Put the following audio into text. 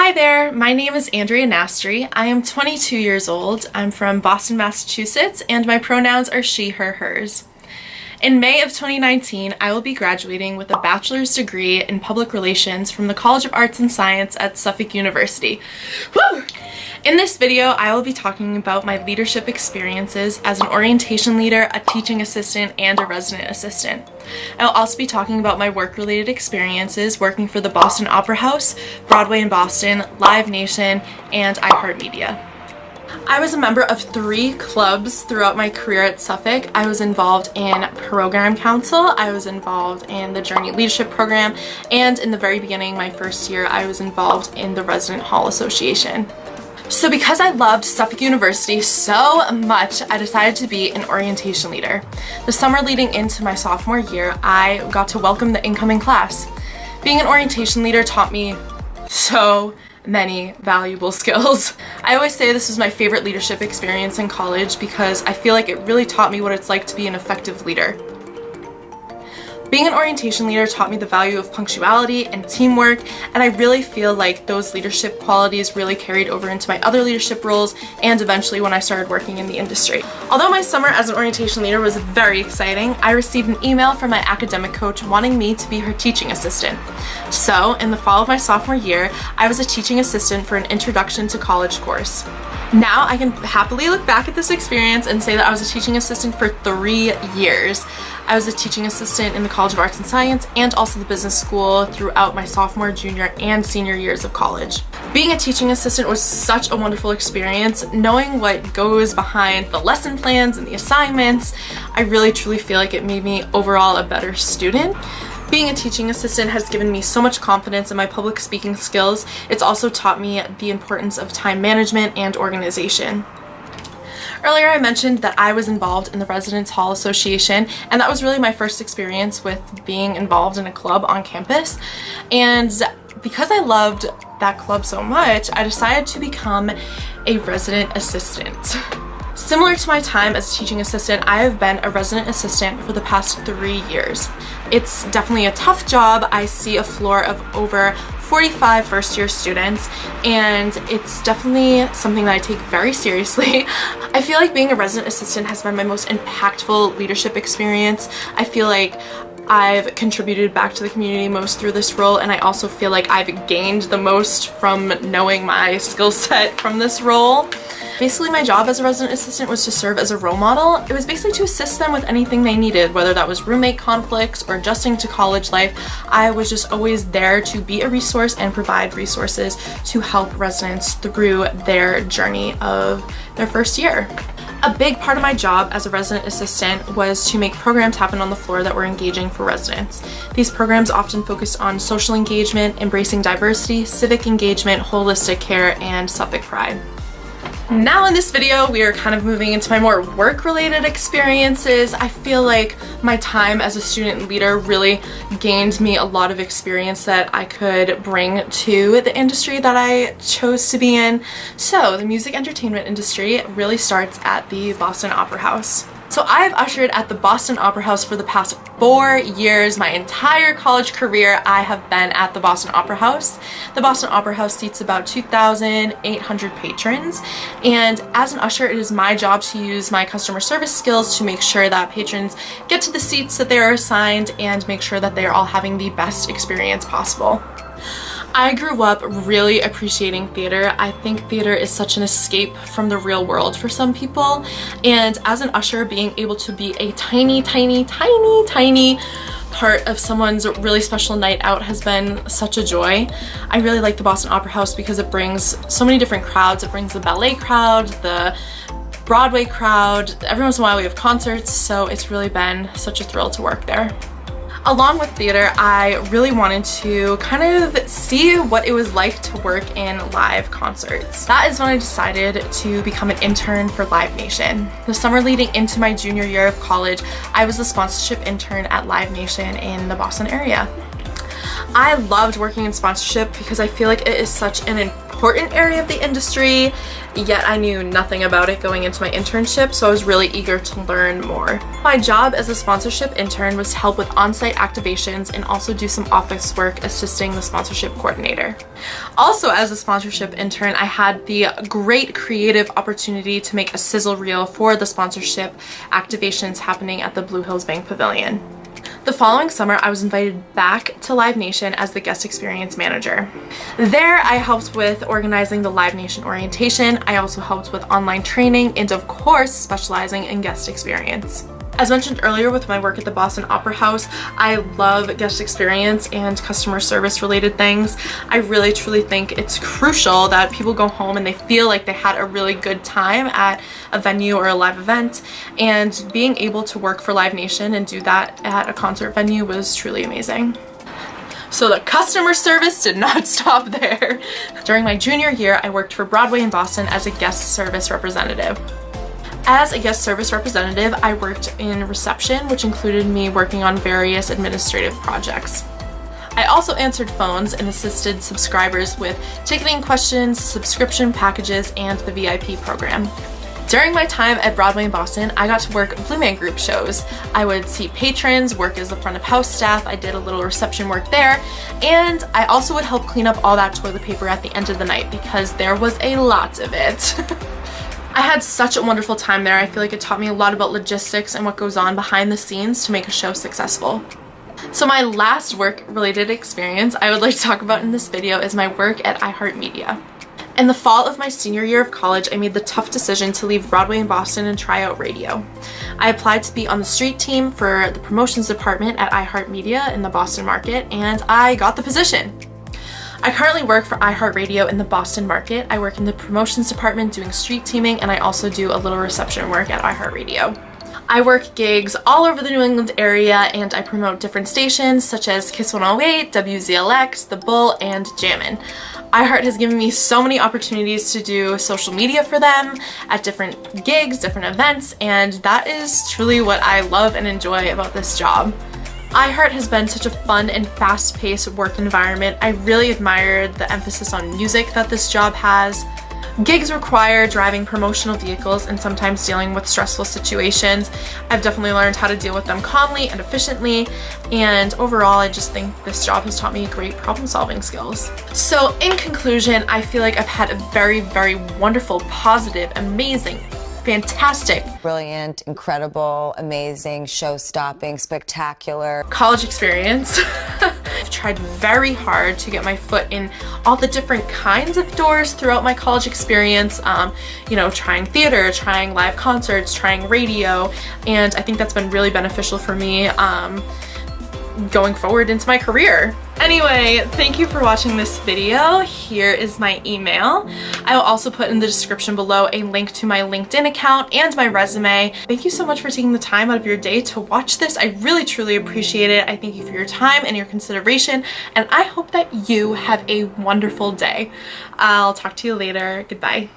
Hi there, my name is Andrea Nastri. I am 22 years old. I'm from Boston, Massachusetts, and my pronouns are she, her, hers. In May of 2019, I will be graduating with a bachelor's degree in public relations from the College of Arts and Science at Suffolk University. Woo! In this video, I will be talking about my leadership experiences as an orientation leader, a teaching assistant, and a resident assistant. I will also be talking about my work-related experiences working for the Boston Opera House, Broadway in Boston, Live Nation, and iHeartMedia. I was a member of 3 clubs throughout my career at Suffolk. I was involved in Program Council, I was involved in the Journey Leadership Program, and in the very beginning, my first year, I was involved in the Resident Hall Association. So because I loved Suffolk University so much, I decided to be an orientation leader. The summer leading into my sophomore year, I got to welcome the incoming class. Being an orientation leader taught me so many valuable skills. I always say this was my favorite leadership experience in college because I feel like it really taught me what it's like to be an effective leader. Being an orientation leader taught me the value of punctuality and teamwork, and I really feel like those leadership qualities really carried over into my other leadership roles and eventually when I started working in the industry. Although my summer as an orientation leader was very exciting, I received an email from my academic coach wanting me to be her teaching assistant. So, in the fall of my sophomore year, I was a teaching assistant for an Introduction to College course. Now I can happily look back at this experience and say that I was a teaching assistant for 3 years. I was a teaching assistant in the College of Arts and Science and also the business school throughout my sophomore, junior, and senior years of college. Being a teaching assistant was such a wonderful experience. Knowing what goes behind the lesson plans and the assignments, I really truly feel like it made me overall a better student. Being a teaching assistant has given me so much confidence in my public speaking skills. It's also taught me the importance of time management and organization. Earlier I mentioned that I was involved in the Residence Hall Association, and that was really my first experience with being involved in a club on campus. And because I loved that club so much, I decided to become a resident assistant. Similar to my time as a teaching assistant, I have been a resident assistant for the past 3 years. It's definitely a tough job. I see a floor of over 45 first-year students, and it's definitely something that I take very seriously. I feel like being a resident assistant has been my most impactful leadership experience. I feel like I've contributed back to the community most through this role, and I also feel like I've gained the most from knowing my skill set from this role. Basically, my job as a resident assistant was to serve as a role model. It was basically to assist them with anything they needed, whether that was roommate conflicts or adjusting to college life. I was just always there to be a resource and provide resources to help residents through their journey of their first year. A big part of my job as a resident assistant was to make programs happen on the floor that were engaging for residents. These programs often focused on social engagement, embracing diversity, civic engagement, holistic care, and Suffolk pride. Now in this video, we are kind of moving into my more work-related experiences. I feel like my time as a student leader really gained me a lot of experience that I could bring to the industry that I chose to be in. So the music entertainment industry really starts at the Boston Opera House. So I've ushered at the Boston Opera House for the past 4 years. My entire college career, I have been at the Boston Opera House. The Boston Opera House seats about 2,800 patrons, and as an usher, it is my job to use my customer service skills to make sure that patrons get to the seats that they are assigned and make sure that they are all having the best experience possible. I grew up really appreciating theater. I think theater is such an escape from the real world for some people, and as an usher, being able to be a tiny part of someone's really special night out has been such a joy. I really like the Boston Opera House because it brings so many different crowds. It brings the ballet crowd, the Broadway crowd. Every once in a while we have concerts, so it's really been such a thrill to work there. Along with theater, I really wanted to kind of see what it was like to work in live concerts. That is when I decided to become an intern for Live Nation. The summer leading into my junior year of college, I was the sponsorship intern at Live Nation in the Boston area. I loved working in sponsorship because I feel like it is such an important important area of the industry, yet I knew nothing about it going into my internship, so I was really eager to learn more. My job as a sponsorship intern was to help with on-site activations and also do some office work assisting the sponsorship coordinator. Also, as a sponsorship intern, I had the great creative opportunity to make a sizzle reel for the sponsorship activations happening at the Blue Hills Bank Pavilion. The following summer, I was invited back to Live Nation as the guest experience manager. There, I helped with organizing the Live Nation orientation. I also helped with online training and, of course, specializing in guest experience. As mentioned earlier with my work at the Boston Opera House, I love guest experience and customer service related things. I really truly think it's crucial that people go home and they feel like they had a really good time at a venue or a live event, and being able to work for Live Nation and do that at a concert venue was truly amazing. So the customer service did not stop there. During my junior year, I worked for Broadway in Boston as a guest service representative. As a guest service representative, I worked in reception, which included me working on various administrative projects. I also answered phones and assisted subscribers with ticketing questions, subscription packages, and the VIP program. During my time at Broadway in Boston, I got to work Blue Man Group shows. I would see patrons, work as the front of house staff, I did a little reception work there, and I also would help clean up all that toilet paper at the end of the night because there was a lot of it. I had such a wonderful time there. I feel like it taught me a lot about logistics and what goes on behind the scenes to make a show successful. So my last work-related experience I would like to talk about in this video is my work at iHeartMedia. In the fall of my senior year of college, I made the tough decision to leave Broadway in Boston and try out radio. I applied to be on the street team for the promotions department at iHeartMedia in the Boston market, and I got the position. I currently work for iHeartRadio in the Boston market. I work in the promotions department doing street teaming, and I also do a little reception work at iHeartRadio. I work gigs all over the New England area, and I promote different stations such as Kiss 108, WZLX, The Bull, and Jammin'. iHeart has given me so many opportunities to do social media for them at different gigs, different events, and that is truly what I love and enjoy about this job. iHeart has been such a fun and fast-paced work environment. I really admired the emphasis on music that this job has. Gigs require driving promotional vehicles and sometimes dealing with stressful situations. I've definitely learned how to deal with them calmly and efficiently, and overall I just think this job has taught me great problem-solving skills. So in conclusion, I feel like I've had a very, very wonderful, positive, amazing, fantastic, brilliant, incredible, amazing, show-stopping, spectacular college experience. I've tried very hard to get my foot in all the different kinds of doors throughout my college experience, you know, trying theater, trying live concerts, trying radio, and I think that's been really beneficial for me going forward into my career. Anyway, thank you for watching this video. Here is my email. I will also put in the description below a link to my LinkedIn account and my resume. Thank you so much for taking the time out of your day to watch this. I really truly appreciate it. I thank you for your time and your consideration, and I hope that you have a wonderful day. I'll talk to you later. Goodbye.